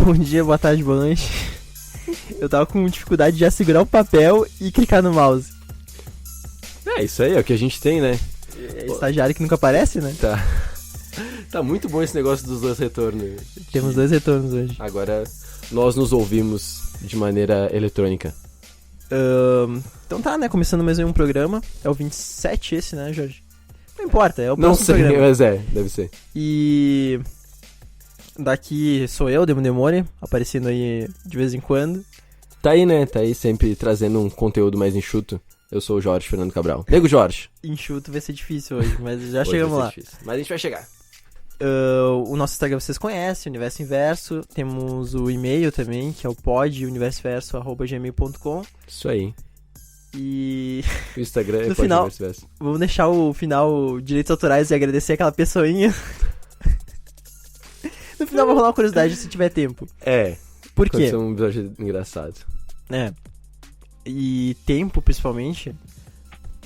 Bom dia, boa tarde, boa noite. Eu tava com dificuldade de já segurar o papel e clicar no mouse. É, isso aí é o que a gente tem, né? É estagiário que nunca aparece, né? Tá muito bom esse negócio dos 2 retornos. Temos 2 retornos hoje. Agora nós nos ouvimos de maneira eletrônica. Então tá, né? Começando mais um programa. É o 27 esse, né, Jorge? Não importa, é o Não próximo sei, programa. mas deve ser. E daqui sou eu, Demo Demore, aparecendo aí de vez em quando. Tá aí, né? Tá aí sempre trazendo um conteúdo mais enxuto. Eu sou o Jorge Fernando Cabral. Nego Jorge. Enxuto vai ser difícil hoje, mas já Hoje chegamos vai lá. ser difícil, mas a gente vai chegar. O nosso Instagram vocês conhecem, Universo Inverso. Temos o e-mail também, que é o poduniversoverso@gmail.com. Isso aí. E O Instagram é No final- Poduniverso. vamos deixar o final direitos autorais e agradecer aquela pessoinha. No final vai rolar uma curiosidade se tiver tempo. É. Por quê? Aconteceu um episódio engraçado. E tempo, principalmente,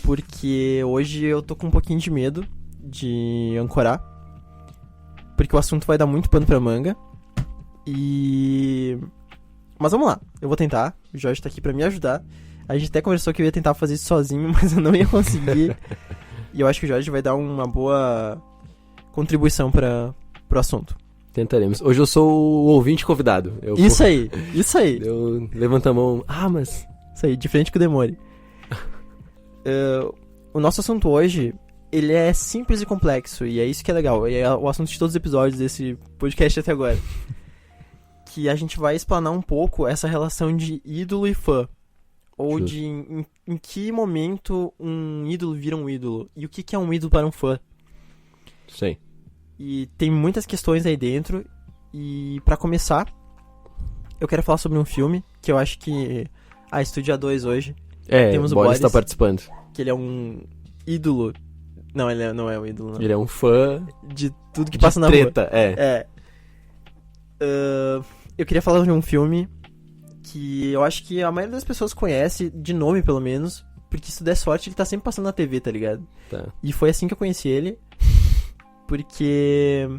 porque hoje eu tô com um pouquinho de medo de ancorar, porque o assunto vai dar muito pano pra manga. Mas vamos lá, eu vou tentar. O Jorge tá aqui pra me ajudar. A gente até conversou que eu ia tentar fazer isso sozinho, mas eu não ia conseguir. E eu acho que o Jorge vai dar uma boa contribuição pro assunto. Tentaremos. Hoje eu sou o ouvinte convidado. Isso aí. Eu levanto a mão. Mas... Isso aí, de frente com o Demore. O nosso assunto hoje, ele é simples e complexo, e é isso que é legal. E é o assunto de todos os episódios desse podcast até agora. Que a gente vai explanar um pouco essa relação de ídolo e fã. Ou Justo. de em que momento um ídolo vira um ídolo. E o que é um ídolo para um fã. Sei. E tem muitas questões aí dentro. E pra começar, eu quero falar sobre um filme que eu acho que... Estúdio A2 hoje. Temos o o Boris Boris. tá participando. Que ele é um ídolo. Não, ele não é um ídolo, não. Ele é um fã De tudo que de passa na treta, rua. Eu queria falar de um filme que eu acho que a maioria das pessoas conhece, de nome pelo menos, porque se der sorte ele tá sempre passando na TV, tá ligado? Tá. E foi assim que eu conheci ele, porque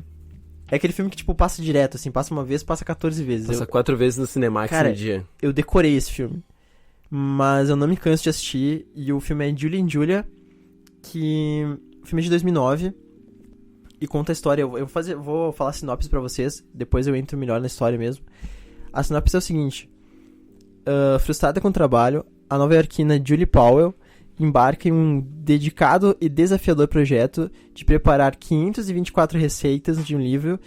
é aquele filme que tipo passa direto, assim, passa uma vez, passa 14 vezes. Passa 4 vezes no Cinemax Cara, no dia. Eu decorei esse filme, mas eu não me canso de assistir, e o filme é Julie and Julia, que o filme é de 2009 e conta a história. Eu vou falar a sinopse pra vocês, depois eu entro melhor na história mesmo. A sinopse é o seguinte: frustrada com o trabalho, a nova-iorquina Julie Powell embarca em um dedicado e desafiador projeto de preparar 524 receitas de um livro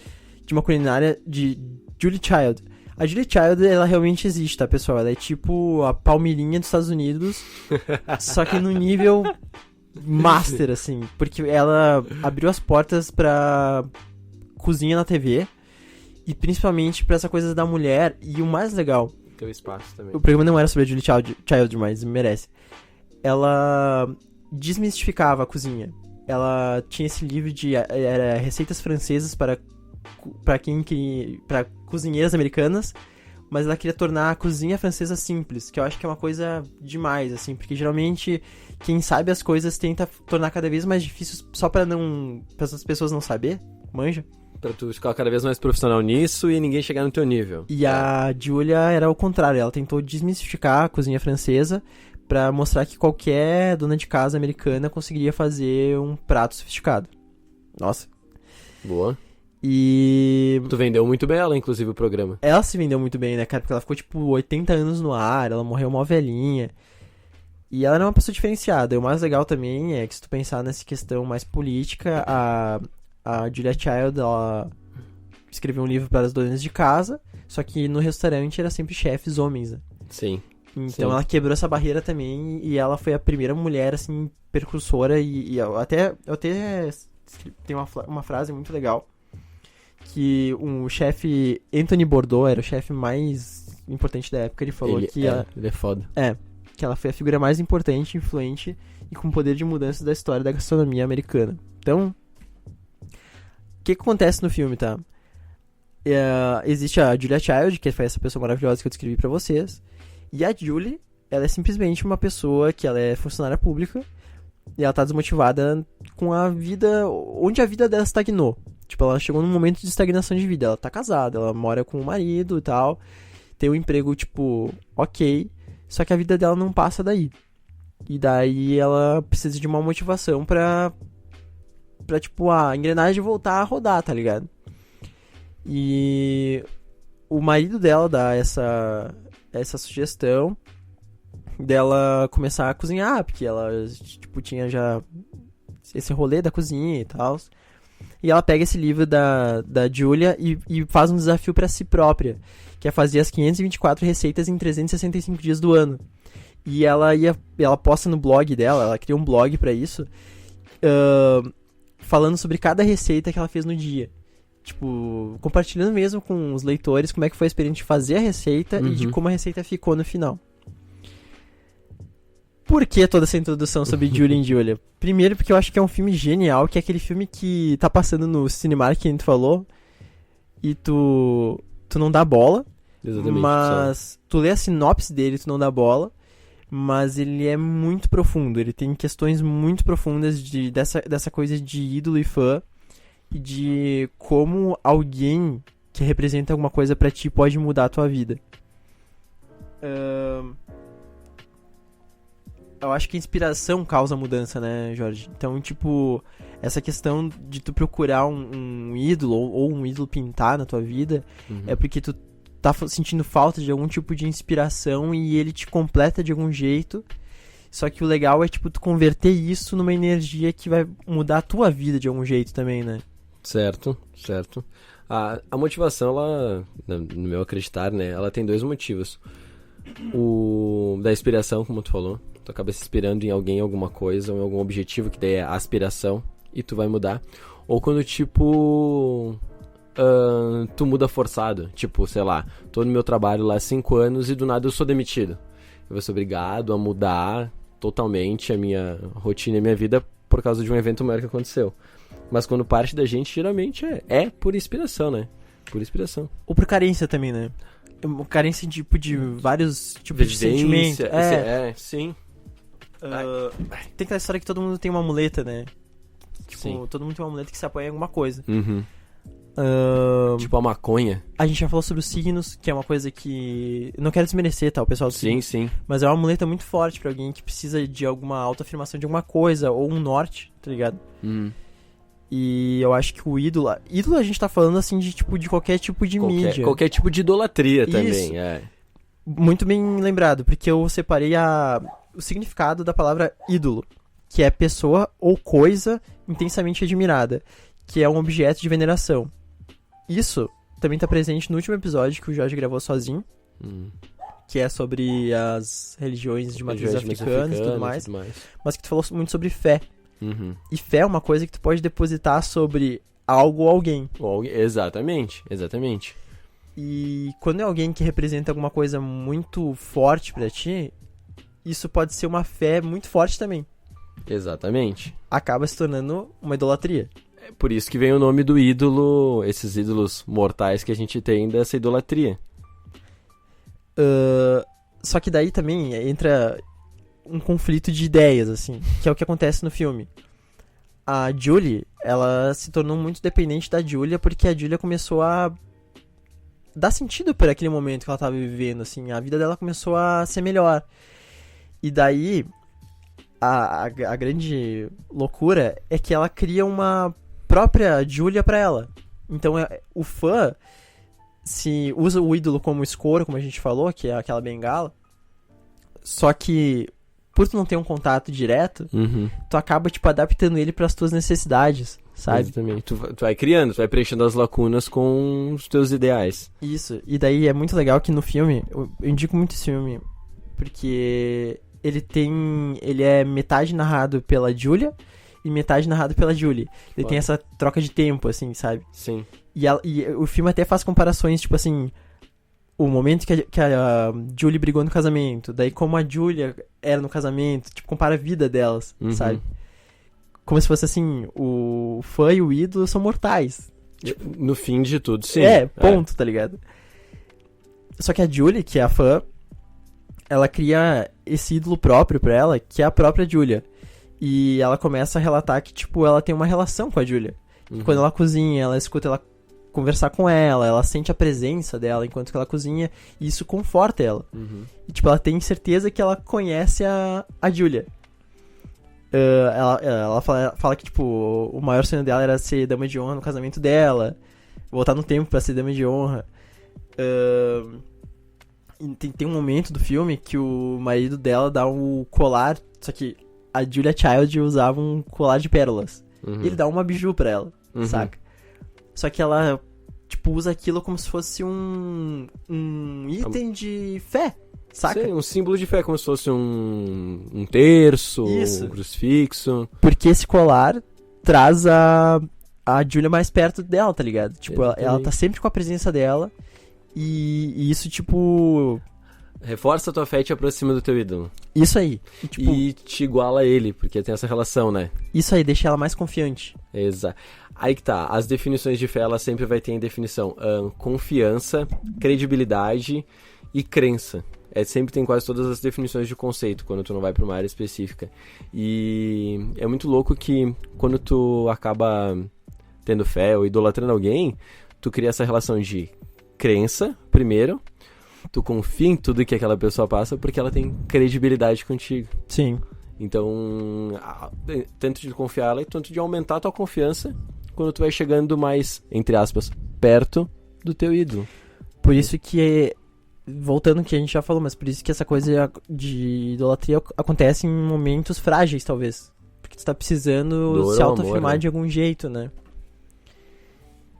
de uma culinária de Julie Child. A Julie Child, ela realmente existe, tá, pessoal? Ela é tipo a Palmeirinha dos Estados Unidos, só que no nível master, assim. Porque ela abriu as portas pra cozinha na TV e principalmente pra essa coisa da mulher. E o mais legal, Teu espaço também. o programa não era sobre a Julie Child, mas merece. Ela desmistificava a cozinha. Ela tinha esse livro de era receitas francesas para cozinheiras americanas, mas ela queria tornar a cozinha francesa simples, que eu acho que é uma coisa demais, assim, porque geralmente quem sabe as coisas tenta tornar cada vez mais difícil só para as pessoas não saber, manja? Pra tu ficar cada vez mais profissional nisso e ninguém chegar no teu nível. E a Julia era o contrário, ela tentou desmistificar a cozinha francesa pra mostrar que qualquer dona de casa americana conseguiria fazer um prato sofisticado. Nossa. Boa. E Tu vendeu muito bem ela, inclusive, o programa. ela se vendeu muito bem, né, cara? Porque ela ficou, tipo, 80 anos no ar, ela morreu mó velhinha. E ela era uma pessoa diferenciada. E o mais legal também é que se tu pensar nessa questão mais política, a Julia Child, ela escreveu um livro para as donas de casa, só que no restaurante era sempre chefes homens, né? Sim. Então Sim. ela quebrou essa barreira também e ela foi a primeira mulher, assim, percursora e eu até tem uma frase muito legal que o chefe Anthony Bourdain era o chefe mais importante da época, ele falou Ele é foda. que ela foi a figura mais importante, influente e com poder de mudança da história da gastronomia americana. Então, o que acontece no filme, tá? Existe a Julia Child, que foi essa pessoa maravilhosa que eu descrevi pra vocês. E a Julie, ela é simplesmente uma pessoa que ela é funcionária pública e ela tá desmotivada com a vida, onde a vida dela estagnou. Tipo, ela chegou num momento de estagnação de vida. Ela tá casada, ela mora com o marido e tal. Tem um emprego, tipo, ok. Só que a vida dela não passa daí. E daí ela precisa de uma motivação pra tipo, a engrenagem voltar a rodar, tá ligado? E o marido dela dá essa sugestão dela começar a cozinhar, porque ela, tipo, tinha já esse rolê da cozinha e tal. E ela pega esse livro da Julia e faz um desafio pra si própria, que é fazer as 524 receitas em 365 dias do ano. E ela posta no blog dela, ela cria um blog pra isso, falando sobre cada receita que ela fez no dia. Tipo, compartilhando mesmo com os leitores como é que foi a experiência de fazer a receita e de como a receita ficou no final. Por que toda essa introdução sobre Julie e Julia? Primeiro porque eu acho que é um filme genial, que é aquele filme que tá passando no Cinemark, que a gente falou, e tu não dá bola. Exatamente. Mas tu lê a sinopse dele, tu não dá bola. Mas ele é muito profundo, ele tem questões muito profundas dessa coisa de ídolo e fã, e de como alguém que representa alguma coisa pra ti pode mudar a tua vida. Eu acho que a inspiração causa mudança, né, Jorge? Então, tipo, essa questão de tu procurar um ídolo ou um ídolo pintar na tua vida é porque tu tá sentindo falta de algum tipo de inspiração e ele te completa de algum jeito. Só que o legal é, tipo, tu converter isso numa energia que vai mudar a tua vida de algum jeito também, né? Certo. A motivação, ela, no meu acreditar, né, ela tem dois motivos. O da inspiração, como tu falou, tu acaba se inspirando em alguém, alguma coisa, ou em algum objetivo, que daí é a aspiração, e tu vai mudar. Ou quando, tipo, tu muda forçado, tipo, sei lá, tô no meu trabalho lá há 5 anos e do nada eu sou demitido. Eu vou ser obrigado a mudar totalmente a minha rotina e a minha vida por causa de um evento maior que aconteceu. Mas quando parte da gente, geralmente é por inspiração, né? Por inspiração. Ou por carência também, né? Carência tipo, de vários tipos de sentimentos. Sim. Tem aquela história que todo mundo tem uma muleta, né? Tipo, Sim. todo mundo tem uma muleta que se apoia em alguma coisa. Tipo a maconha. A gente já falou sobre os signos, que é uma coisa que... Eu não quero desmerecer, tá, o pessoal do signo. Sim. Mas é uma muleta muito forte pra alguém que precisa de alguma autoafirmação de alguma coisa, ou um norte, tá ligado? E eu acho que o ídolo... Ídolo a gente tá falando, assim, de qualquer tipo de mídia. Qualquer tipo de idolatria também, Isso. é. Muito bem lembrado, porque eu separei o significado da palavra ídolo, que é pessoa ou coisa intensamente admirada, que é um objeto de veneração. Isso também tá presente no último episódio que o Jorge gravou sozinho, que é sobre as religiões de matriz africanas e tudo mais, mas que tu falou muito sobre fé. E fé é uma coisa que tu pode depositar sobre algo ou alguém. Exatamente. E quando é alguém que representa alguma coisa muito forte pra ti, isso pode ser uma fé muito forte também. Exatamente. Acaba se tornando uma idolatria. É por isso que vem o nome do ídolo, esses ídolos mortais que a gente tem dessa idolatria. Só que daí também entra um conflito de ideias, assim, que é o que acontece no filme. A Julie, ela se tornou muito dependente da Julia porque a Julia começou a dar sentido por aquele momento que ela estava vivendo, assim, a vida dela começou a ser melhor. E daí, a grande loucura é que ela cria uma própria Julia pra ela. Então, o fã se usa o ídolo como escuro, como a gente falou, que é aquela bengala, só que por tu não ter um contato direto, tu acaba, tipo, adaptando ele pras tuas necessidades, sabe? Exatamente. Tu vai criando, tu vai preenchendo as lacunas com os teus ideais. Isso. E daí é muito legal que no filme, eu indico muito esse filme, porque ele é metade narrado pela Julia e metade narrado pela Julie. Ele tem essa troca de tempo, assim, sabe? Sim. E o filme até faz comparações, tipo assim, o momento que a Julie brigou no casamento, daí como a Julia era no casamento, tipo, compara a vida delas, sabe? Como se fosse assim, o fã e o ídolo são mortais. No fim de tudo, sim. Ponto, tá ligado? Só que a Julie, que é a fã, ela cria esse ídolo próprio pra ela, que é a própria Julia. E ela começa a relatar que, tipo, ela tem uma relação com a Julia. Quando ela cozinha, ela escuta ela conversar com ela sente a presença dela enquanto que ela cozinha, e isso conforta ela. E, tipo, ela tem certeza que ela conhece a Julia. Ela fala que, tipo, o maior sonho dela era ser dama de honra no casamento dela, voltar no tempo pra ser dama de honra. Tem um momento do filme que o marido dela dá um colar, só que a Julia Child usava um colar de pérolas. E ele dá uma biju pra ela, saca? Só que ela, tipo, usa aquilo como se fosse um item de fé, saca? Sim, um símbolo de fé, como se fosse um terço, Isso. um crucifixo. Porque esse colar traz a Julia mais perto dela, tá ligado? Tipo, ela tá sempre com a presença dela. E isso, tipo... Reforça a tua fé e te aproxima do teu ídolo. Isso aí. Tipo, E te iguala a ele, porque tem essa relação, né? isso aí deixa ela mais confiante. Exato. Aí que tá, as definições de fé, ela sempre vai ter em definição confiança, credibilidade e crença. Sempre tem quase todas as definições de conceito, quando tu não vai pra uma área específica. E é muito louco que quando tu acaba tendo fé ou idolatrando alguém, tu cria essa relação de crença, primeiro, tu confia em tudo que aquela pessoa passa porque ela tem credibilidade contigo. Sim. Então, tanto de confiar ela e tanto de aumentar a tua confiança quando tu vai chegando mais, entre aspas, perto do teu ídolo. Por isso que, voltando ao que a gente já falou, mas por isso que essa coisa de idolatria acontece em momentos frágeis, talvez. Porque tu tá precisando Dor se ou autoafirmar, amor, né? de algum jeito, né?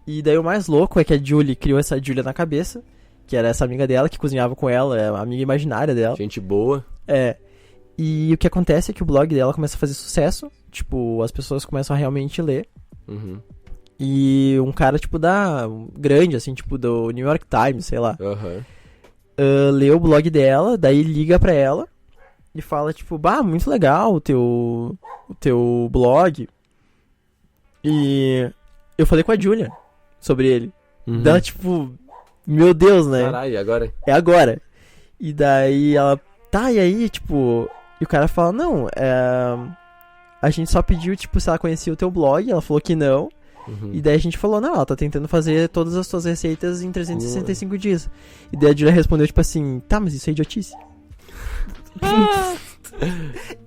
E daí o mais louco é que a Julie criou essa Julia na cabeça, que era essa amiga dela que cozinhava com ela, a amiga imaginária dela. Gente boa. E o que acontece é que o blog dela começa a fazer sucesso, tipo, as pessoas começam a realmente ler. E um cara, tipo, grande, assim, tipo, do New York Times, sei lá, lê o blog dela, daí liga pra ela e fala, tipo, muito legal o teu blog. E eu falei com a Julia sobre ele. Daí ela, tipo, meu Deus, né? Caralho, e agora? É agora. E daí ela, e aí, tipo... E o cara fala, não, a gente só pediu, tipo, se ela conhecia o teu blog, ela falou que não. E daí a gente falou, não, ela tá tentando fazer todas as tuas receitas em 365 dias. E daí a Julia respondeu, tipo assim, mas isso é idiotice.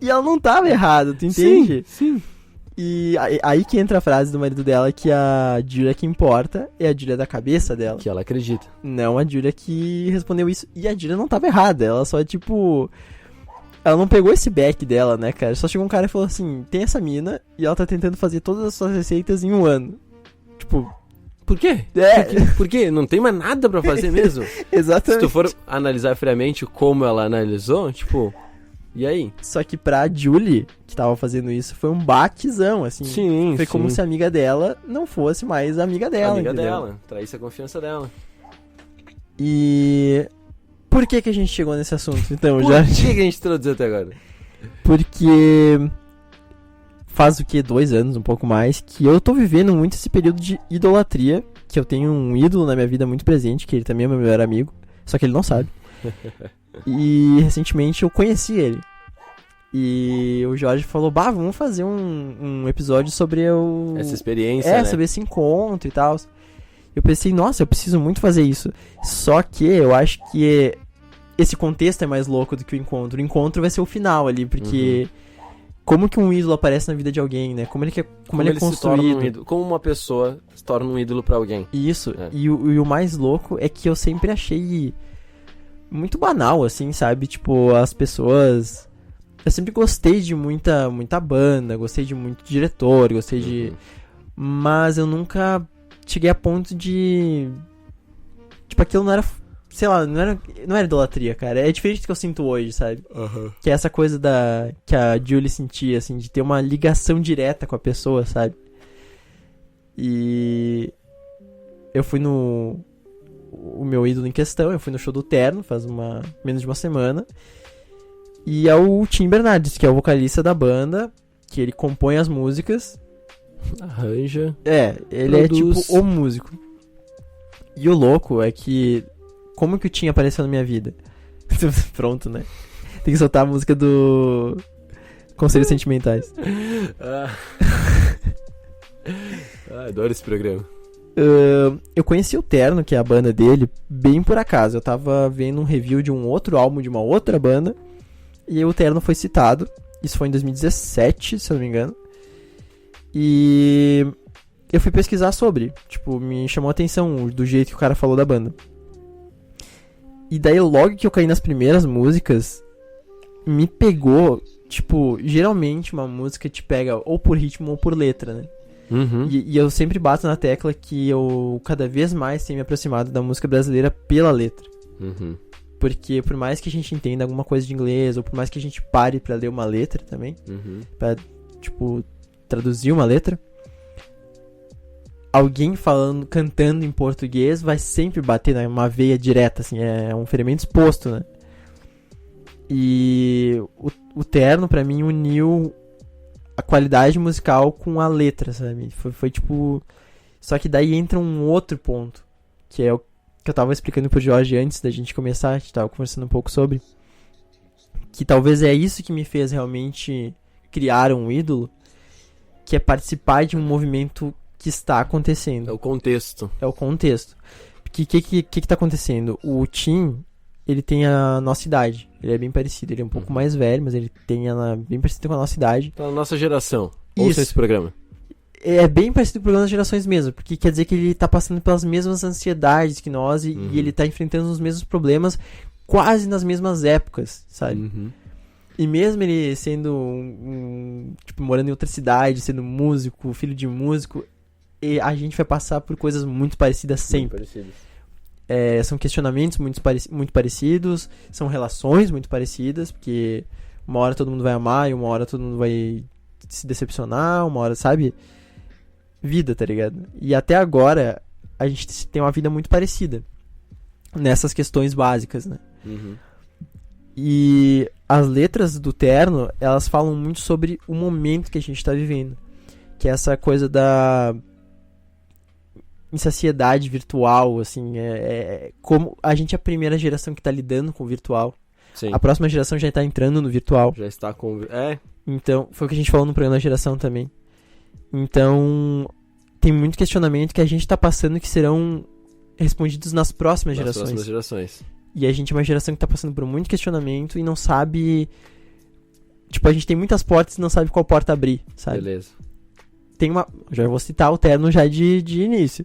E ela não tava errada, tu entende? Sim. E aí que entra a frase do marido dela, que a Julia que importa é a Julia da cabeça dela. Que ela acredita. Não a Julia que respondeu isso. E a Julia não tava errada, ela só, tipo... Ela não pegou esse back dela, né, cara? Só chegou um cara e falou assim, tem essa mina e ela tá tentando fazer todas as suas receitas em um ano. Tipo... Por quê? Por quê? Não tem mais nada pra fazer mesmo? Exatamente. Se tu for analisar friamente como ela analisou, tipo... E aí? Só que pra Julie, que tava fazendo isso, foi um baquezão, assim. Sim, Foi como se a amiga dela não fosse mais a amiga dela, amiga entendeu? dela. Traísse a confiança dela. E... Por que a gente chegou nesse assunto, então, Por Jorge? que a gente introduziu até agora? Porque... Faz o quê? 2 anos, um pouco mais, que eu tô vivendo muito esse período de idolatria, que eu tenho um ídolo na minha vida muito presente, que ele também é meu melhor amigo, só que ele não sabe. E recentemente eu conheci ele. E o Jorge falou, vamos fazer um episódio sobre essa experiência, né? sobre esse encontro e tal. Eu pensei, nossa, eu preciso muito fazer isso. Só que eu acho que esse contexto é mais louco do que o encontro. O encontro vai ser o final ali, porque... Como que um ídolo aparece na vida de alguém, né? Como ele é construído. Se torna um ídolo. Como uma pessoa se torna um ídolo pra alguém. Isso. E o mais louco é que eu sempre achei muito banal, assim, sabe? Tipo, as pessoas... Eu sempre gostei de muita banda, gostei de muito diretor, gostei de... Mas eu nunca cheguei a ponto de... Tipo, aquilo não era... Sei lá, não era idolatria, cara. É diferente do que eu sinto hoje, sabe? Que é essa coisa que a Julie sentia, assim, de ter uma ligação direta com a pessoa, sabe? E... Eu fui o meu ídolo em questão, eu fui no show do Terno, faz menos de uma semana. E é o Tim Bernardes, que é o vocalista da banda, que ele compõe as músicas. Arranja. Ele produz. é tipo o músico. E o louco é que... Como que o Tim apareceu na minha vida? Pronto, né? Tem que soltar a música do Conselhos Sentimentais. Adoro esse programa. Eu conheci o Terno, que é a banda dele, bem por acaso. Eu tava vendo um review de um outro álbum de uma outra banda, e aí o Terno foi citado. Isso foi em 2017, se eu não me engano. E eu fui pesquisar sobre. Tipo, me chamou a atenção do jeito que o cara falou da banda. E daí, logo que eu caí nas primeiras músicas, me pegou. Tipo, geralmente uma música te pega ou por ritmo ou por letra, né? Uhum. E eu sempre bato na tecla que eu cada vez mais tenho me aproximado da música brasileira pela letra. Uhum. Porque por mais que a gente entenda alguma coisa de inglês, ou por mais que a gente pare pra ler uma letra também, pra, tipo, traduzir uma letra, alguém falando, cantando em português vai sempre bater numa veia direta, assim, é um ferimento exposto, né? E o Terno, pra mim, uniu a qualidade musical com a letra, sabe? Foi tipo... Só que daí entra um outro ponto, que é o que eu tava explicando pro Jorge antes da gente começar, a gente tava conversando um pouco sobre, que talvez é isso que me fez realmente criar um ídolo, que é participar de um movimento que está acontecendo. É o contexto. É o contexto. Porque o que tá acontecendo? O Tim, ele tem a nossa idade. Ele é bem parecido. Ele é um pouco mais velho, mas ele tem ela bem parecido com a nossa idade. Tá na nossa geração. Isso. Ouça esse programa. É bem parecido com o programa das gerações mesmo. Porque quer dizer que ele tá passando pelas mesmas ansiedades que nós. E ele tá enfrentando os mesmos problemas quase nas mesmas épocas, sabe? E mesmo ele sendo tipo, morando em outra cidade, sendo músico, filho de músico, e a gente vai passar por coisas muito parecidas sempre. Muito parecidas. São questionamentos muito parecidos, são relações muito parecidas, porque uma hora todo mundo vai amar e uma hora todo mundo vai se decepcionar, uma hora, sabe? Vida, tá ligado? E até agora a gente tem uma vida muito parecida nessas questões básicas, né? E as letras do Terno, elas falam muito sobre o momento que a gente tá vivendo, que é essa coisa da insaciedade virtual, assim, como a gente é a primeira geração que tá lidando com o virtual. Sim. A próxima geração já tá entrando no virtual. Já está com... Então, foi o que a gente falou no programa da geração também. Então, tem muito questionamento que a gente tá passando que serão respondidos nas próximas gerações. E a gente é uma geração que tá passando por muito questionamento e não sabe... Tipo, a gente tem muitas portas e não sabe qual porta abrir, sabe? Beleza. Tem uma... Já vou citar o Terno já de início.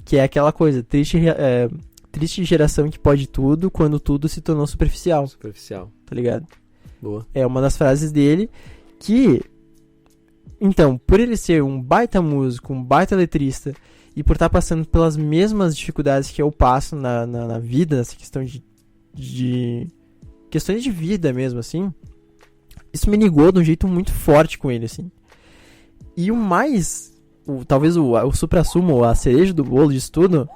Que é aquela coisa, triste geração que pode tudo quando tudo se tornou superficial. Tá ligado? Boa. É uma das frases dele que... Então, por ele ser um baita músico, um baita letrista, e por estar passando pelas mesmas dificuldades que eu passo na vida, nessa questão de questões de vida mesmo, assim, isso me ligou de um jeito muito forte com ele, assim. E o mais, talvez o supra-sumo, a cereja do bolo disso tudo,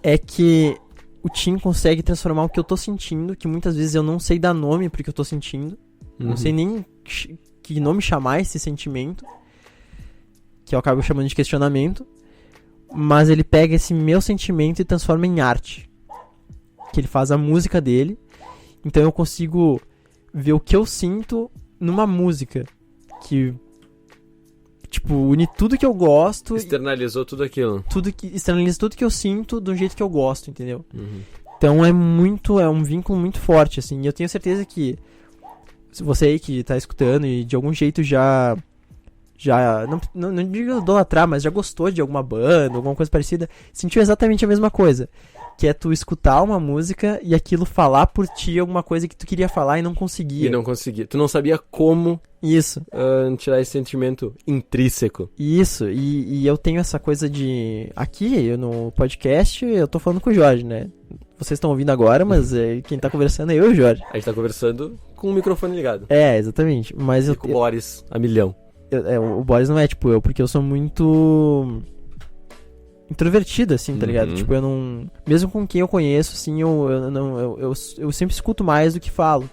é que o Tim consegue transformar o que eu tô sentindo, que muitas vezes eu não sei dar nome pro que eu tô sentindo, não sei nem que nome chamar esse sentimento, que eu acabo chamando de questionamento, mas ele pega esse meu sentimento e transforma em arte, que ele faz a música dele, então eu consigo ver o que eu sinto numa música, que, tipo, une tudo que eu gosto... Externalizou tudo aquilo. Externaliza tudo que eu sinto do jeito que eu gosto, entendeu? Então é um vínculo muito forte, assim, e eu tenho certeza que você aí que tá escutando e de algum jeito já não digo idolatrar, mas já gostou de alguma banda, alguma coisa parecida, sentiu exatamente a mesma coisa, que é tu escutar uma música e aquilo falar por ti alguma coisa que tu queria falar e não conseguia. Tu não sabia como isso tirar esse sentimento intrínseco. Isso, e eu tenho essa coisa de... Aqui, no podcast, eu tô falando com o Jorge, né? Vocês estão ouvindo agora, mas quem tá conversando é eu e o Jorge. A gente tá conversando com o microfone ligado. Exatamente. Mas com o Boris a milhão. O Boris não é tipo eu, porque eu sou muito introvertido, assim, tá ligado? Tipo, eu não... Mesmo com quem eu conheço, assim, eu sempre escuto mais do que falo.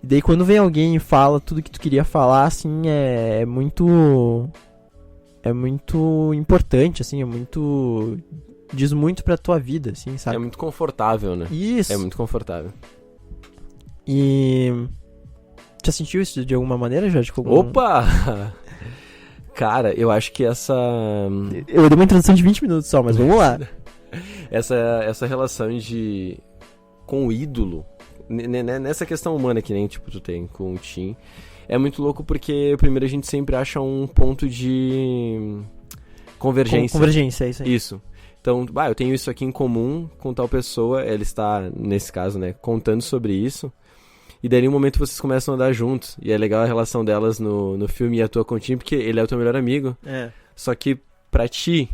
E daí quando vem alguém e fala tudo que tu queria falar, assim, é muito importante, assim, diz muito pra tua vida, assim, sabe? É muito confortável, né? Isso. É muito confortável. E... Já sentiu isso de alguma maneira, Jorge? Opa! Cara, eu acho que Eu dei uma introdução de 20 minutos só, mas vamos lá. essa relação com o ídolo, nessa questão humana que nem tipo tu tem com o Tim, é muito louco porque primeiro a gente sempre acha um ponto de convergência. Convergência, é isso aí. Isso. Então, eu tenho isso aqui em comum com tal pessoa, ela está, nesse caso, né, contando sobre isso. E daí, em um momento, vocês começam a andar juntos. E é legal a relação delas no filme e a tua com o Tim, porque ele é o teu melhor amigo. É. Só que pra ti,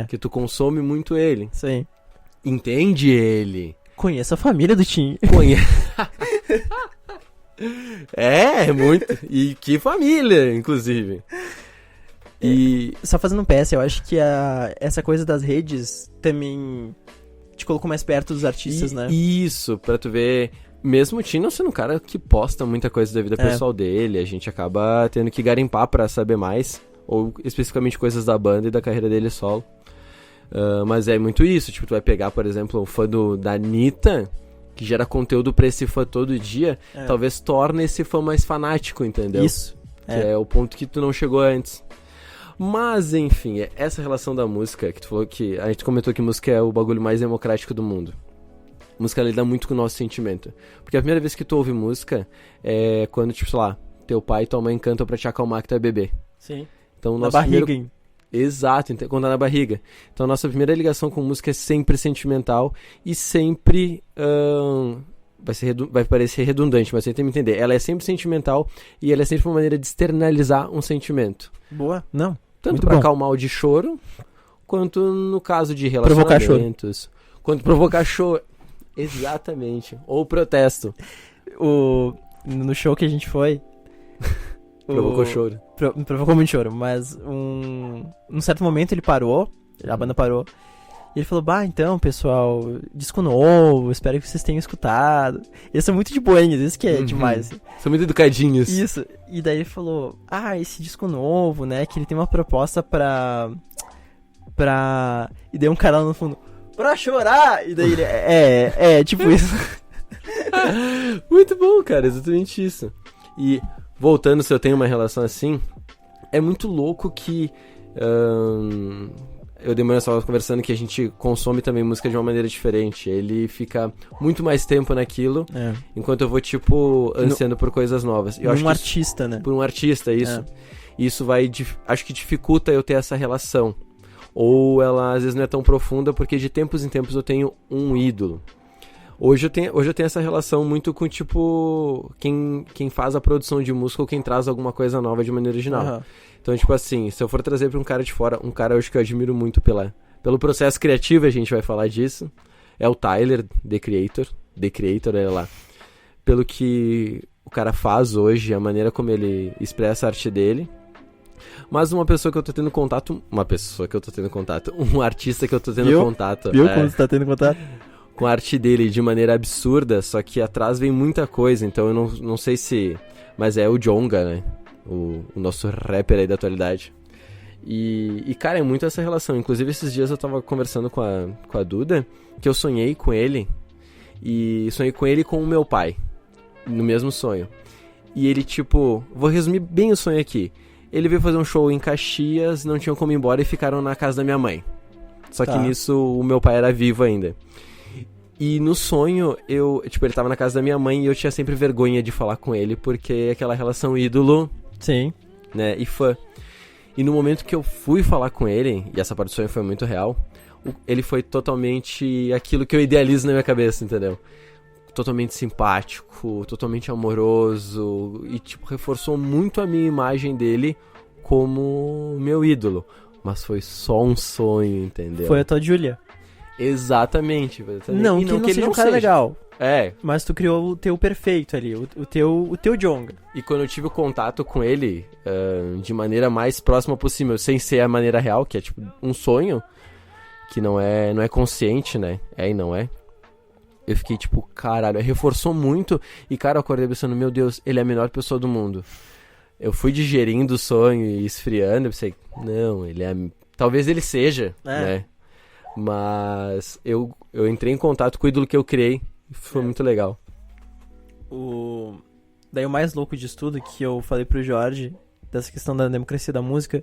que tu consome muito ele. Sim. Entende ele. Conheça a família do Tim. É, muito. E que família, inclusive. E só fazendo um PS, eu acho que essa coisa das redes também te colocou mais perto dos artistas, né? Isso, pra tu ver. Mesmo o Tim não sendo um cara que posta muita coisa da vida pessoal dele, a gente acaba tendo que garimpar pra saber mais, ou especificamente coisas da banda e da carreira dele solo. Mas é muito isso, tipo, tu vai pegar, por exemplo, um fã da Anitta, que gera conteúdo pra esse fã todo dia, talvez torne esse fã mais fanático, entendeu? Isso. Que é o ponto que tu não chegou antes. Mas, enfim, essa relação da música, que tu falou que a gente comentou que música é o bagulho mais democrático do mundo. Música lida muito com o nosso sentimento. Porque a primeira vez que tu ouve música é quando, tipo, sei lá, teu pai e tua mãe cantam pra te acalmar que tu é bebê. Sim. Então, na barriga, hein? Exato, quando tá na barriga. Então, a nossa primeira ligação com música é sempre sentimental e sempre... vai parecer redundante, mas você tem que me entender. Ela é sempre sentimental e ela é sempre uma maneira de externalizar um sentimento. Boa. Não. Tanto pra acalmar o de choro, quanto no caso de relacionamentos. Provocar choro. Quanto provocar choro. Exatamente. Ou protesto. No show que a gente foi... Provocou choro. Provocou muito choro, mas num certo momento ele parou, a banda parou, e ele falou, então, pessoal, disco novo, espero que vocês tenham escutado. Eles são muito de boinhas, isso que é demais. São muito educadinhos. Isso. E daí ele falou, esse disco novo, né, que ele tem uma proposta pra... E daí um cara lá no fundo, pra chorar! E daí ele, tipo isso. Muito bom, cara, exatamente isso. E, voltando, se eu tenho uma relação assim, é muito louco que... eu e o Demônio estava conversando que a gente consome também música de uma maneira diferente. Ele fica muito mais tempo naquilo, enquanto eu vou, tipo, ansiando por coisas novas. Eu acho artista, né? Por um artista, isso. Isso vai... Acho que dificulta eu ter essa relação. Ou ela, às vezes, não é tão profunda, porque de tempos em tempos eu tenho um ídolo. Hoje eu tenho essa relação muito com, tipo, quem faz a produção de música ou quem traz alguma coisa nova de maneira original. Então, tipo assim, se eu for trazer pra um cara de fora, um cara hoje que eu admiro muito pelo processo criativo, a gente vai falar disso, é o Tyler, The Creator, olha lá. Pelo que o cara faz hoje, a maneira como ele expressa a arte dele. Mas uma pessoa que eu tô tendo contato, um artista que eu tô tendo contato. Viu como você tá tendo contato? Com a arte dele de maneira absurda, só que atrás vem muita coisa, então eu não sei se... Mas é o Djonga, né? O nosso rapper aí da atualidade. E, cara, é muito essa relação. Inclusive, esses dias eu tava conversando com a Duda, que eu sonhei com ele, e sonhei com ele e com o meu pai, no mesmo sonho. E ele, tipo... Vou resumir bem o sonho aqui. Ele veio fazer um show em Caxias, não tinham como ir embora e ficaram na casa da minha mãe. Só que nisso o meu pai era vivo ainda. E no sonho, ele tava na casa da minha mãe e eu tinha sempre vergonha de falar com ele, porque aquela relação ídolo, sim, né, e fã. E no momento que eu fui falar com ele, e essa parte do sonho foi muito real, ele foi totalmente aquilo que eu idealizo na minha cabeça, entendeu? Totalmente simpático, totalmente amoroso, e tipo, reforçou muito a minha imagem dele como meu ídolo. Mas foi só um sonho, entendeu? Foi a tua Júlia. Exatamente. Não, que ele seja um cara legal. É. Mas tu criou o teu perfeito ali, o teu Djonga. E quando eu tive o contato com ele, de maneira mais próxima possível, sem ser a maneira real, que é tipo um sonho, que não é consciente, né? É e não é. Eu fiquei tipo, caralho, reforçou muito. E cara, eu acordei pensando, meu Deus, ele é a melhor pessoa do mundo. Eu fui digerindo o sonho e esfriando, eu pensei, não, ele é... Talvez ele seja, né? Mas eu entrei em contato com o ídolo que eu criei e foi muito legal. Daí o mais louco disso tudo, que eu falei pro Jorge, dessa questão da democracia da música,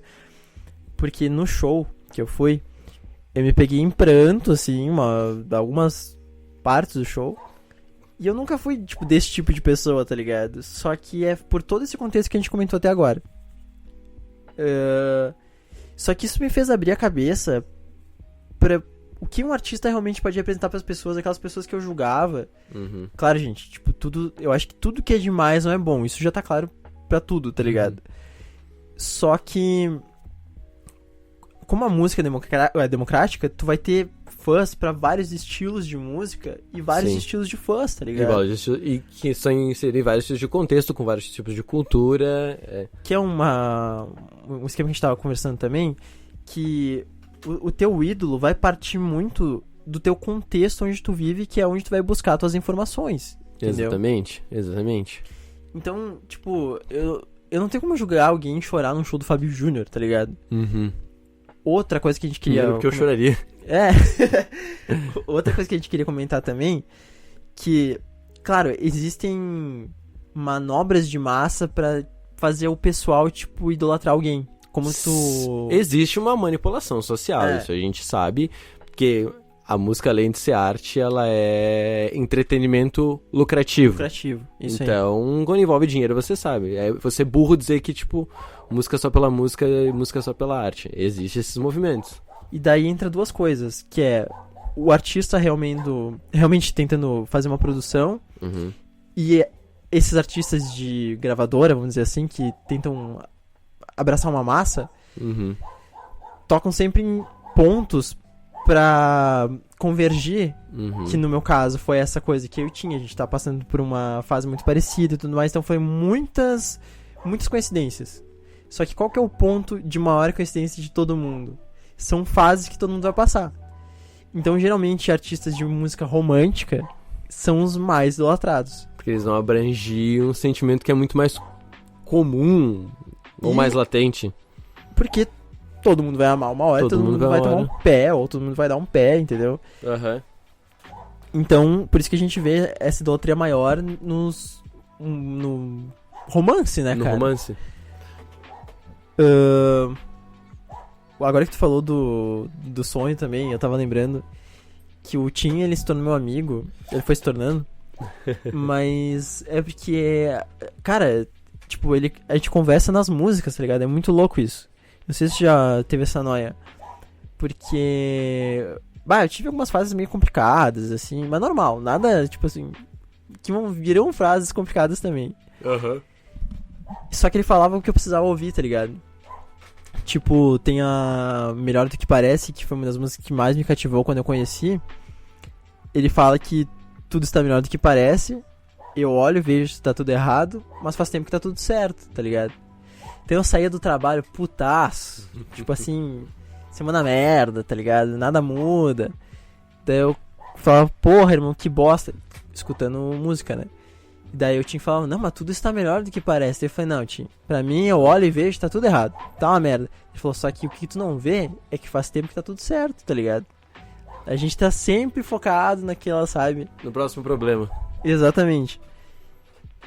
Porque no show que eu fui, eu me peguei em pranto, assim, algumas partes do show. E eu nunca fui, tipo, desse tipo de pessoa, tá ligado? Só que é por todo esse contexto que a gente comentou até agora. Só que isso me fez abrir a cabeça pra o que um artista realmente pode representar pras pessoas, aquelas pessoas que eu julgava. Uhum. Claro, gente, tipo, eu acho que tudo que é demais não é bom. Isso já tá claro pra tudo, tá ligado? Só que, como a música é democrática, tu vai ter fãs pra vários estilos de música e vários Sim. estilos de fãs, tá ligado? E que são inseridos vários tipos de contexto, com vários tipos de cultura. Que é um esquema que a gente tava conversando também, que o teu ídolo vai partir muito do teu contexto onde tu vive, que é onde tu vai buscar tuas informações, entendeu? Exatamente. Então, tipo, eu não tenho como julgar alguém chorar num show do Fábio Júnior, tá ligado? Uhum. Outra coisa que a gente queria... Porque eu choraria. Outra coisa que a gente queria comentar também, que, claro, existem manobras de massa pra fazer o pessoal, tipo, idolatrar alguém. Como tu... Existe uma manipulação social, isso a gente sabe, porque a música, além de ser arte, ela é entretenimento lucrativo. Isso aí. Então, quando envolve dinheiro, você sabe. É você burro dizer que, tipo, música só pela música e música só pela arte. Existem esses movimentos. E daí entra duas coisas, que é o artista realmente tentando fazer uma produção, e esses artistas de gravadora, vamos dizer assim, que tentam abraçar uma massa, tocam sempre em pontos pra convergir, que no meu caso foi essa coisa que eu tinha, a gente tá passando por uma fase muito parecida e tudo mais, então foi muitas coincidências. Só que qual que é o ponto de maior coincidência de todo mundo? São fases que todo mundo vai passar. Então, geralmente, artistas de música romântica são os mais idolatrados. Porque eles vão abrangir um sentimento que é muito mais comum ou mais latente. Porque todo mundo vai amar uma hora, todo mundo vai tomar um pé, ou todo mundo vai dar um pé, entendeu? Então, por isso que a gente vê essa idolatria maior no romance, né, cara? No romance. Agora que tu falou do sonho também, eu tava lembrando que o Tim, ele se tornou meu amigo, ele foi se tornando, mas é porque, cara, tipo, a gente conversa nas músicas, tá ligado? É muito louco isso. Não sei se já teve essa noia, porque, eu tive algumas fases meio complicadas, assim, mas normal, nada, tipo assim, que viram frases complicadas também. Só que ele falava o que eu precisava ouvir, tá ligado? Tipo, tem a Melhor do que Parece, que foi uma das músicas que mais me cativou quando eu conheci. Ele fala que tudo está melhor do que parece. Eu olho e vejo que tá tudo errado, mas faz tempo que tá tudo certo, tá ligado? Então eu saía do trabalho putaço. Tipo assim, semana merda, tá ligado? Nada muda. Daí eu falava, porra, irmão, que bosta. Escutando música, né? E daí o Tim falava, não, mas tudo está melhor do que parece. Eu falei, não, Tim, pra mim eu olho e vejo que tá tudo errado. Tá uma merda. Ele falou, só que o que tu não vê é que faz tempo que tá tudo certo, tá ligado? A gente tá sempre focado naquela, sabe? No próximo problema. Exatamente.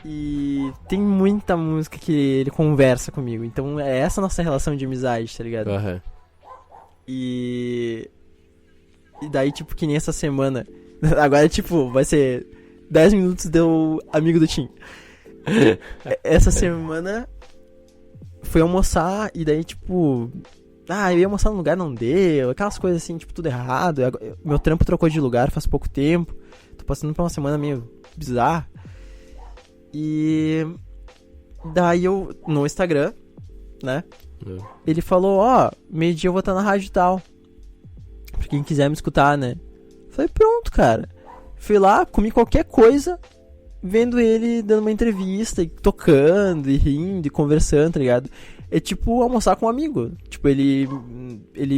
E tem muita música que ele conversa comigo. Então é essa a nossa relação de amizade, tá ligado? E daí, tipo, que nem essa semana. Agora, tipo, vai ser 10 minutos deu amigo do Tim. Essa semana fui almoçar e daí, tipo, eu ia almoçar num lugar, não deu, aquelas coisas assim, tipo, tudo errado. Meu trampo trocou de lugar faz pouco tempo. Tô passando por uma semana meio bizarra. E daí eu, no Instagram, né, ele falou, meio-dia eu vou estar na rádio e tal, pra quem quiser me escutar, né. Falei, pronto, cara. Fui lá, comi qualquer coisa, vendo ele dando uma entrevista, e tocando, e rindo, e conversando, tá ligado? É tipo almoçar com um amigo. Tipo, ele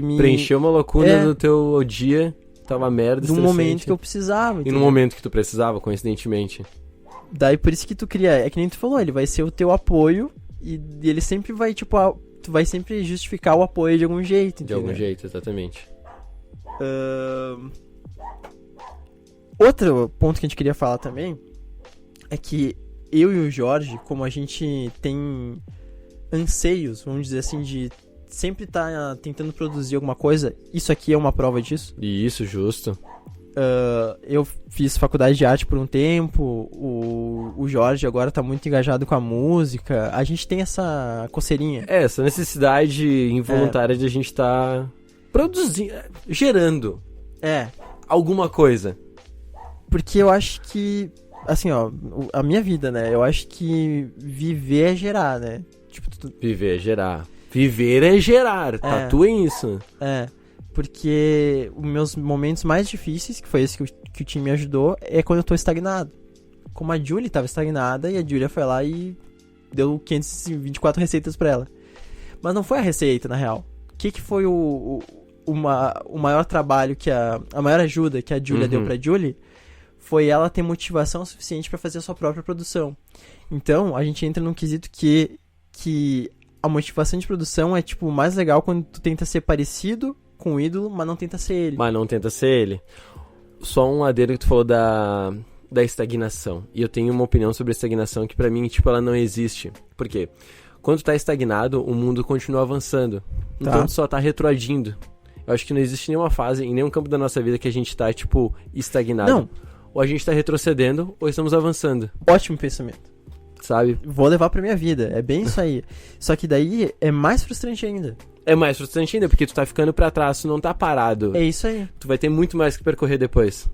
me... preencheu uma lacuna no teu dia, tava merda, no momento que eu precisava. E no momento que tu precisava, coincidentemente. Daí por isso que tu cria, é que nem tu falou, ele vai ser o teu apoio, e ele sempre vai, tipo, tu vai sempre justificar o apoio de algum jeito, entendeu? De algum jeito, exatamente. Outro ponto que a gente queria falar também é que eu e o Jorge, como a gente tem anseios, vamos dizer assim, de sempre tá tentando produzir alguma coisa, isso aqui é uma prova disso. E isso, justo. Eu fiz faculdade de arte por um tempo, o Jorge agora tá muito engajado com a música, a gente tem essa coceirinha. Essa necessidade involuntária de a gente estar produzindo, gerando alguma coisa. Porque eu acho que, assim, ó, a minha vida, né, eu acho que viver é gerar, né? Tipo, Viver é gerar. Viver é gerar, tatuem isso. Porque os meus momentos mais difíceis, que foi esse que o time me ajudou, é quando eu tô estagnado. Como a Julie tava estagnada, e a Julia foi lá e deu 524 receitas pra ela. Mas não foi a receita, na real. O que foi o maior trabalho, a maior ajuda que a Julia deu pra Julie, foi ela ter motivação suficiente pra fazer a sua própria produção. Então, a gente entra num quesito que a motivação de produção é, tipo, mais legal quando tu tenta ser parecido com o ídolo, mas não tenta ser ele. Só um adendo que tu falou da estagnação. E eu tenho uma opinião sobre a estagnação que pra mim, tipo, ela não existe. Por quê? Quando tu tá estagnado, o mundo continua avançando. Então tu só tá retroagindo. Eu acho que não existe nenhuma fase, em nenhum campo da nossa vida que a gente tá, tipo, estagnado. Não. Ou a gente tá retrocedendo, ou estamos avançando. Ótimo pensamento. Sabe? Vou levar pra minha vida. É bem isso aí. Só que daí é mais frustrante ainda. É mais frustrante ainda, porque tu tá ficando pra trás, tu não tá parado. É isso aí. Tu vai ter muito mais que percorrer depois.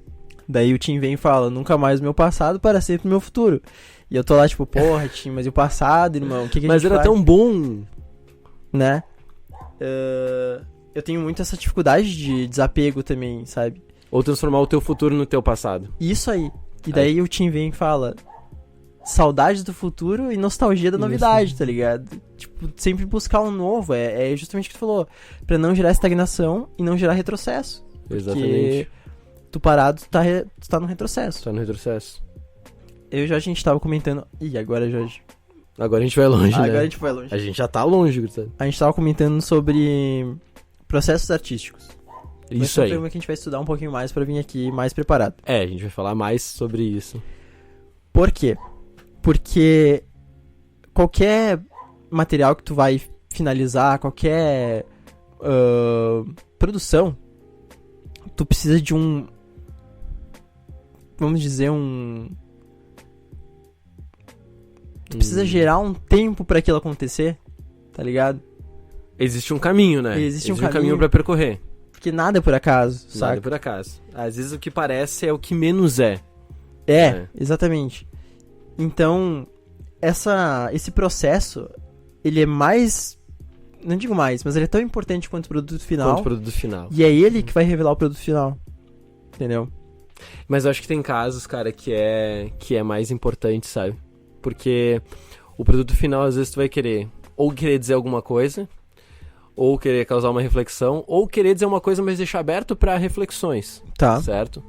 Daí o Tim vem e fala, nunca mais o meu passado, para sempre o meu futuro. E eu tô lá, tipo, porra, Tim, mas e o passado, irmão? O que a mas gente era faz? tão bom. Né? Eu tenho muito essa dificuldade de desapego também, sabe? Ou transformar o teu futuro no teu passado. Isso aí. E daí o Tim vem e fala, saudades do futuro e nostalgia da novidade, tá ligado? Tipo, sempre buscar um novo. É justamente o que tu falou. Pra não gerar estagnação e não gerar retrocesso. Exatamente. Porque tu parado, tu tá no retrocesso. Tá no retrocesso. Eu e o Jorge, a gente tava comentando... Ih, agora, Jorge. Agora a gente vai longe, né? Agora a gente vai longe. A gente já tá longe, Gustavo. A gente tava comentando sobre processos artísticos. Isso aí. É um tema que a gente vai estudar um pouquinho mais pra vir aqui mais preparado. A gente vai falar mais sobre isso. Por quê? Porque qualquer material que tu vai finalizar, qualquer produção, tu precisa de vamos dizer, tu precisa gerar um tempo pra aquilo acontecer, tá ligado? Existe um caminho, né? Existe um caminho pra percorrer. Porque nada é por acaso, sabe? Nada é por acaso. Às vezes o que parece é o que menos é. Exatamente. Então, esse processo, ele é mais... Não digo mais, mas ele é tão importante quanto o produto final. E é ele que vai revelar o produto final. Entendeu? Mas eu acho que tem casos, cara, que é mais importante, sabe? Porque o produto final, às vezes, tu vai querer dizer alguma coisa, ou querer causar uma reflexão, ou querer dizer uma coisa, mas deixar aberto pra reflexões. Tá. Certo?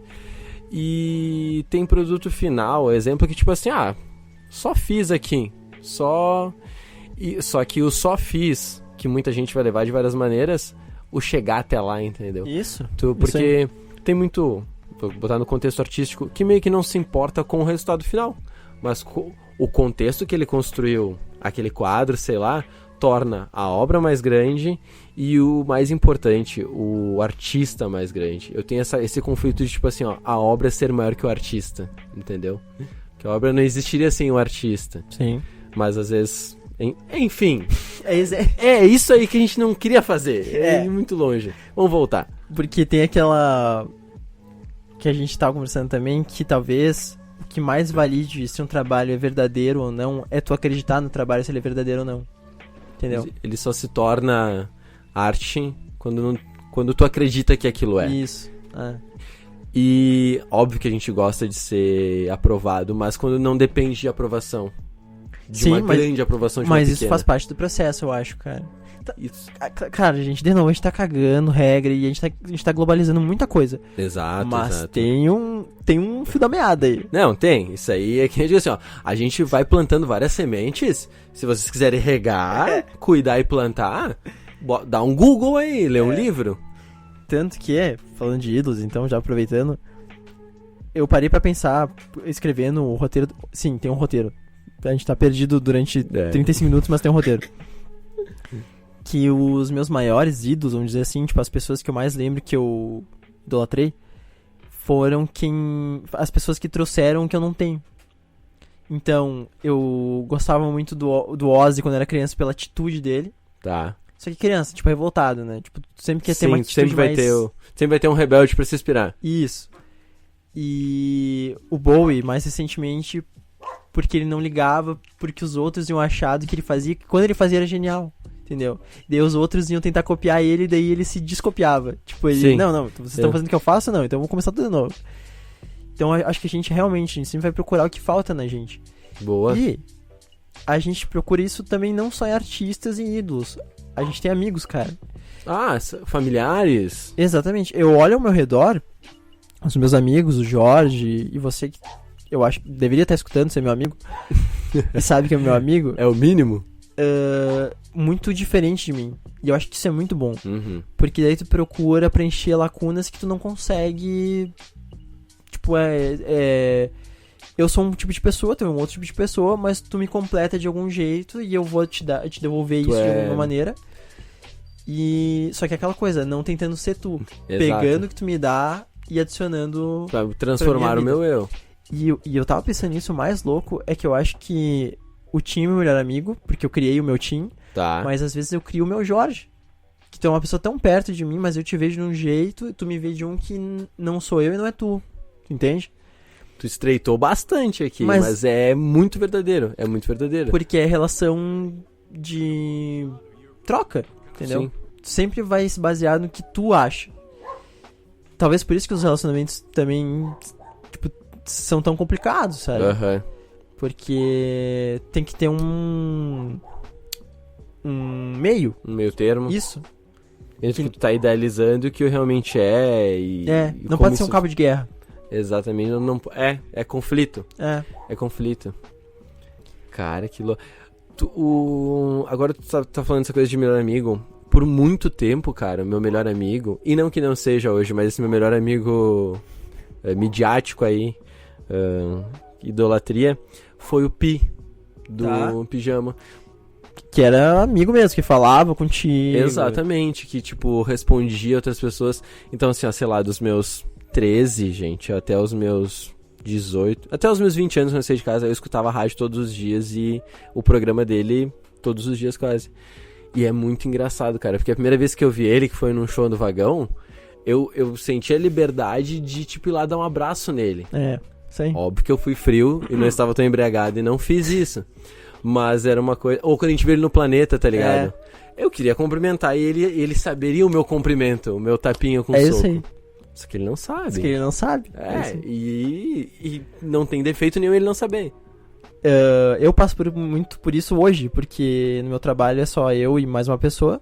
E tem produto final, exemplo que tipo assim, só fiz aqui. Só que o só fiz, que muita gente vai levar de várias maneiras, o chegar até lá, entendeu? Isso. Porque tem muito, vou botar no contexto artístico, que meio que não se importa com o resultado final. Mas o contexto que ele construiu, aquele quadro, sei lá, torna a obra mais grande e o mais importante, o artista mais grande. Eu tenho esse conflito de tipo assim, a obra ser maior que o artista, entendeu? Que a obra não existiria sem o artista. Sim. Mas às vezes... Enfim. É isso aí que a gente não queria fazer. É ir muito longe. Vamos voltar. Porque tem aquela... que a gente tava conversando também, que talvez o que mais valide se um trabalho é verdadeiro ou não é tu acreditar no trabalho, se ele é verdadeiro ou não. Entendeu? Ele só se torna arte quando tu acredita que aquilo é. Isso. E óbvio que a gente gosta de ser aprovado, mas quando não depende de aprovação. Grande aprovação de uma Mas pequena. isso faz parte do processo, eu acho, cara. Isso. Cara, de novo, a gente tá cagando regra e a gente tá globalizando muita coisa. Exato, mas tem um fio da meada aí. Não, tem. Isso aí é que eu digo assim, a gente vai plantando várias sementes. Se vocês quiserem regar, cuidar e plantar, dá um Google aí, lê um livro. Tanto que falando de ídolos, então, já aproveitando, eu parei pra pensar, escrevendo o roteiro. Sim, tem um roteiro. A gente tá perdido durante 35 minutos, mas tem um roteiro. que os meus maiores ídolos, vamos dizer assim, tipo, as pessoas que eu mais lembro que eu idolatrei, foram as pessoas que trouxeram o que eu não tenho. Então, eu gostava muito do Ozzy quando era criança pela atitude dele. Tá. Só que criança, tipo, revoltado, né? Tipo, sempre quer ter uma atitude sempre vai mais... sempre vai ter um rebelde pra se inspirar. Isso. E o Bowie, mais recentemente, porque ele não ligava, porque os outros iam achar do que ele fazia, que quando ele fazia era genial, entendeu? Daí os outros iam tentar copiar ele, daí ele se descopiava. Tipo, ele, Sim. não, vocês estão fazendo o que eu faço? Não, então eu vou começar tudo de novo. Então eu acho que a gente sempre vai procurar o que falta na gente. Boa. E a gente procura isso também não só em artistas e ídolos. A gente tem amigos, cara. Ah, familiares. Exatamente. Eu olho ao meu redor, os meus amigos, o Jorge e você, que eu acho que deveria estar escutando, ser meu amigo, e sabe que é meu amigo, É o mínimo? muito diferente de mim. E eu acho que isso é muito bom. Uhum. Porque daí tu procura preencher lacunas que tu não consegue. Tipo, eu sou um tipo de pessoa, tu é um outro tipo de pessoa, mas tu me completa de algum jeito e eu vou te devolver isso de alguma maneira. E só que é aquela coisa, não tentando ser tu. Exato. Pegando o que tu me dá e adicionando Pra transformar pra o minha meu eu. E eu tava pensando nisso, o mais louco é que eu acho que o Tim é meu melhor amigo, porque eu criei o meu Tim, Tá. mas às vezes eu crio o meu Jorge. Que tu é uma pessoa tão perto de mim, mas eu te vejo de um jeito e tu me vê de um que não sou eu e não é tu. Tu entende? Tu estreitou bastante aqui, mas é muito verdadeiro. É muito verdadeiro. Porque é relação de troca, entendeu? Sim. Tu sempre vai se basear no que tu acha. Talvez por isso que os relacionamentos também, tipo, são tão complicados, sabe? Aham. Porque tem que ter um meio. Um meio termo. Isso. Entre o que tu tá idealizando e o que realmente é. E Não pode ser um cabo de guerra. Exatamente. É conflito. É conflito. Cara, que louco. Agora tu tá falando essa coisa de melhor amigo. Por muito tempo, cara, meu melhor amigo, e não que não seja hoje, mas esse meu melhor amigo midiático aí, idolatria, foi o Pi, do Pijama. Que era amigo mesmo, que falava contigo. Exatamente, que, tipo, respondia outras pessoas. Então, assim, ó, sei lá, dos meus 13, gente, até os meus 18, até os meus 20 anos quando eu saí de casa, eu escutava a rádio todos os dias e o programa dele todos os dias quase. E é muito engraçado, cara, porque a primeira vez que eu vi ele, que foi num show do Vagão, eu senti a liberdade de, tipo, ir lá dar um abraço nele. Sim. Óbvio que eu fui frio e não estava tão embriagado e não fiz isso. Mas era uma coisa... Ou quando a gente vê ele no Planeta, tá ligado? Eu queria cumprimentar e ele saberia o meu cumprimento, o meu tapinha com soco. É isso aí. Só que ele não sabe. Só que ele não sabe. E não tem defeito nenhum ele não saber. Eu passo muito por isso hoje, porque no meu trabalho é só eu e mais uma pessoa,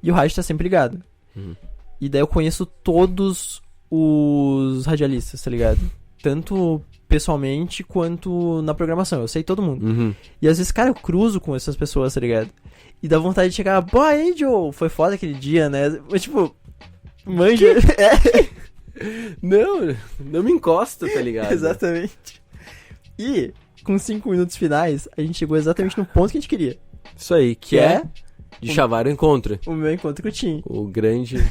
e o rádio tá sempre ligado. Uhum. E daí eu conheço todos os radialistas, tá ligado? Tanto pessoalmente quanto na programação, eu sei todo mundo. Uhum. E às vezes, cara, eu cruzo com essas pessoas, tá ligado? E dá vontade de chegar, pô, aí, Joe, foi foda aquele dia, né? Mas, tipo, manja. Não me encosta, tá ligado? Exatamente. E, com 5 minutos finais, a gente chegou exatamente no ponto que a gente queria. Isso aí, que é de chavar o encontro. O meu encontro com o Tim. O grande...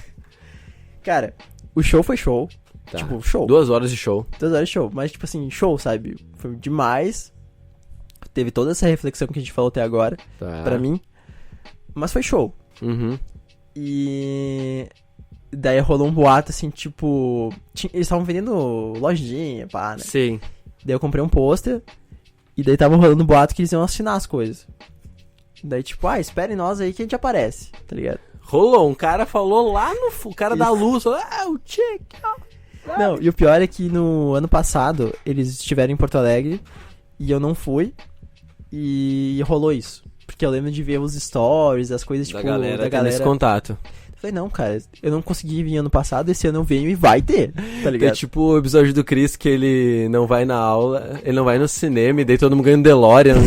Cara, o show foi show. Tá. Tipo, show. 2 horas de show. 2 horas de show. Mas, tipo assim, show, sabe? Foi demais. Teve toda essa reflexão que a gente falou até agora, pra mim. Mas foi show. Uhum. E... daí rolou um boato, assim, tipo... Eles estavam vendendo lojinha, pá, né? Sim. Daí eu comprei um pôster. E daí tava rolando um boato que eles iam assinar as coisas. Daí, tipo, esperem nós aí que a gente aparece, tá ligado? Rolou, um cara falou lá no... O cara da luz, falou, o check, Não, e o pior é que no ano passado, eles estiveram em Porto Alegre e eu não fui. E rolou isso. Porque eu lembro de ver os stories, as coisas, tipo, da galera. Nesse contato. Eu falei, não, cara, eu não consegui vir ano passado, esse ano eu venho e vai ter, tá ligado? É tipo o episódio do Chris que ele não vai na aula, ele não vai no cinema e daí todo mundo ganha um DeLorean.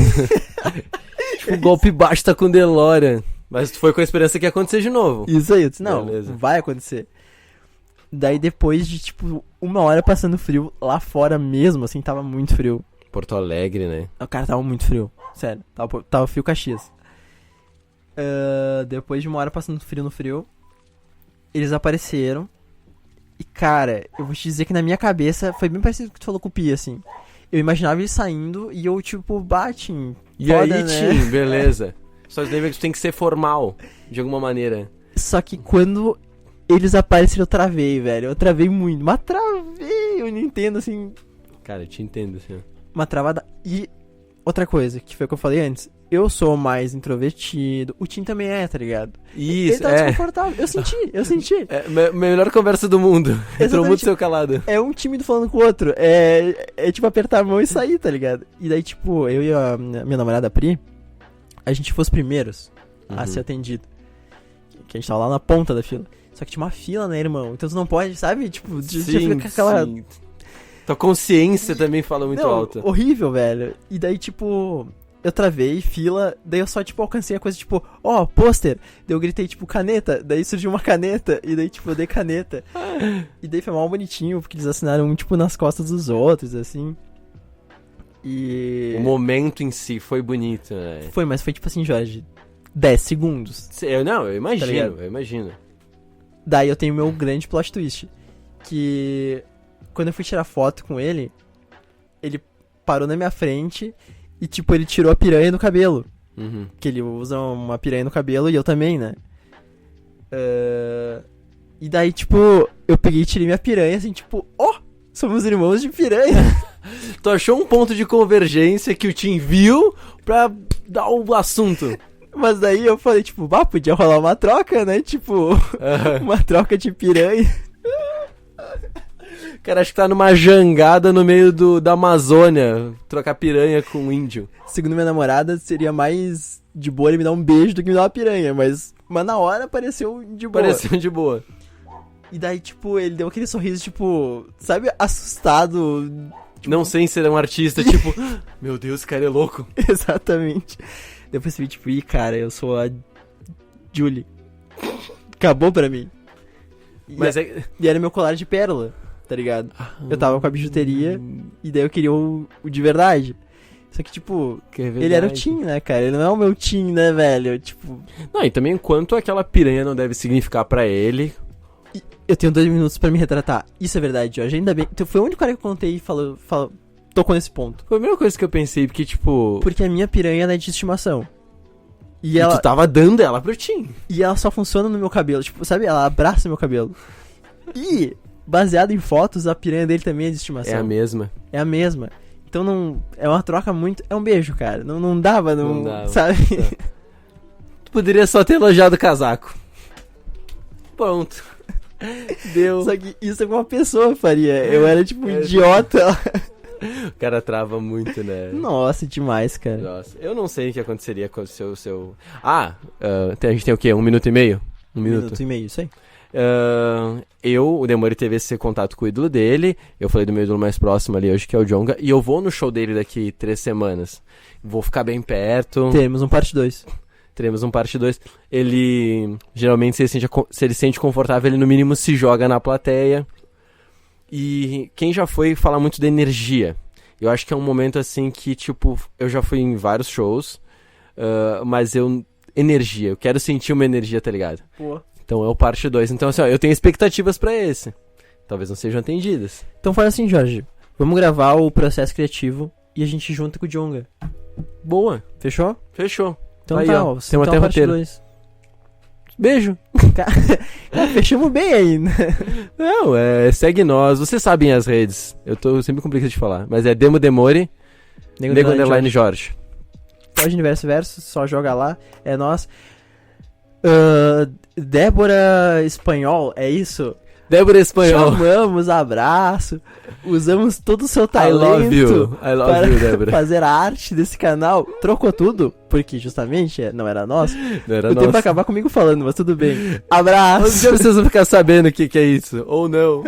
Tipo, o golpe baixo tá com DeLorean. Mas tu foi com a esperança que ia acontecer de novo. Isso aí, eu disse, não, beleza, vai acontecer. Daí depois de, tipo, 1 hora passando frio, lá fora mesmo, assim, tava muito frio. Porto Alegre, né? O cara tava muito frio, sério, tava frio Caxias. Depois de uma hora passando frio no frio, eles apareceram. E, cara, eu vou te dizer que na minha cabeça foi bem parecido com o que tu falou com o Pia, assim. Eu imaginava eles saindo e eu, tipo, Tim. E foda, aí, né? Tim, beleza. Só lembra que tu tem que ser formal, de alguma maneira. Só que quando eles apareceram, eu travei, velho. Eu travei muito. Mas travei, eu não entendo, assim. Cara, eu te entendo, assim. Uma travada. E outra coisa, que foi o que eu falei antes. Eu sou mais introvertido. O Tim também é, tá ligado? Isso, Ele tá desconfortável. Eu senti. Melhor conversa do mundo. Entrou muito seu calado. É um tímido falando com o outro. É tipo apertar a mão e sair, tá ligado? E daí, tipo, eu e a minha namorada Pri, a gente foi os primeiros a ser atendido. Que a gente tava lá na ponta da fila. Só que tinha uma fila, né, irmão? Então tu não pode, sabe? Tipo, fica com aquela... Sim. Tua consciência também fala muito alto. Horrível, velho. E daí, tipo... Eu travei, fila, daí eu só, tipo, alcancei a coisa, tipo, pôster. Daí eu gritei, tipo, caneta, daí surgiu uma caneta, e daí, tipo, eu dei caneta. E daí foi mal bonitinho, porque eles assinaram, tipo, nas costas dos outros, assim. E... O momento em si foi bonito, né? Foi, mas foi, tipo assim, Jorge, 10 segundos. Eu imagino. Daí eu tenho meu grande plot twist, que quando eu fui tirar foto com ele parou na minha frente... E, tipo, ele tirou a piranha do cabelo. Que ele usa uma piranha no cabelo e eu também, né? E daí, tipo, eu peguei e tirei minha piranha, assim, tipo... somos irmãos de piranha. Tu achou um ponto de convergência que o Tim viu pra dar o assunto. Mas daí eu falei, tipo, podia rolar uma troca, né? Tipo, uma troca de piranha. Cara, acho que tá numa jangada no meio da Amazônia, trocar piranha com um índio. Segundo minha namorada, seria mais de boa ele me dar um beijo do que me dar uma piranha, mas na hora pareceu de boa. Pareceu de boa. E daí, tipo, ele deu aquele sorriso, tipo, sabe, assustado. Tipo... Não sei ser um artista, tipo, meu Deus, esse cara é louco. Exatamente. Depois você viu, tipo, cara, eu sou a Julie. Acabou pra mim. E era meu colar de pérola. Tá ligado? Eu tava com a bijuteria e daí eu queria o de verdade. Só que, tipo, ele era o Tim, né, cara? Ele não é o meu Tim, né, velho? Tipo... Não, e também quanto aquela piranha não deve significar pra ele. Eu tenho 2 minutos pra me retratar. Isso é verdade, Jorge. Ainda bem. Foi o único cara que eu contei e tocou nesse ponto. Foi a primeira coisa que eu pensei, porque, tipo... Porque a minha piranha é de estimação. E tu tava dando ela pro Tim. E ela só funciona no meu cabelo. Tipo, sabe? Ela abraça meu cabelo. E... baseado em fotos, a piranha dele também é de estimação. É a mesma. É a mesma. Então não... É uma troca muito... É um beijo, cara. Não dava, não dava. Sabe? Tu poderia só ter elogiado o casaco. Pronto. Deu. Só que isso é uma pessoa faria. Eu era tipo um idiota. O cara trava muito, né? Nossa, demais, cara. Nossa, eu não sei o que aconteceria com o seu... a gente tem o quê? 1 minuto e meio? 1 minuto. 1 minuto e meio, isso aí. O Demori teve esse contato com o ídolo dele. Eu falei do meu ídolo mais próximo ali hoje, que é o Djonga. E eu vou no show dele daqui 3 semanas. Vou ficar bem perto. Teremos um parte 2. Teremos um parte 2. Ele, geralmente, se ele sente confortável, ele no mínimo se joga na plateia. E quem já foi fala muito da energia. Eu acho que é um momento assim que, tipo, eu já fui em vários shows, mas energia, eu quero sentir uma energia, tá ligado? Pô. Então é o parte 2. Então, assim, eu tenho expectativas pra esse. Talvez não sejam atendidas. Então faz assim, Jorge. Vamos gravar o processo criativo e a gente junta com o Djonga. Boa. Fechou? Fechou. Então aí, tá, ó, tem até roteiro. 2. Beijo. Fechamos bem aí, né? Não, segue nós. Vocês sabem as redes. Eu tô sempre com preguiça de falar. Mas é Demo Demori, Nego Underline Jorge. Pode Universo Verso, só joga lá. É nós. Débora Espanhol, é isso? Débora Espanhol. Chamamos, abraço. Usamos todo o seu talento. I love you, Débora. Fazer a arte desse canal. Trocou tudo, porque justamente não era nosso. Não era nosso. tempo pra acabar comigo falando, mas tudo bem. Abraço. Um dia vocês vão ficar sabendo o que é isso. Ou não.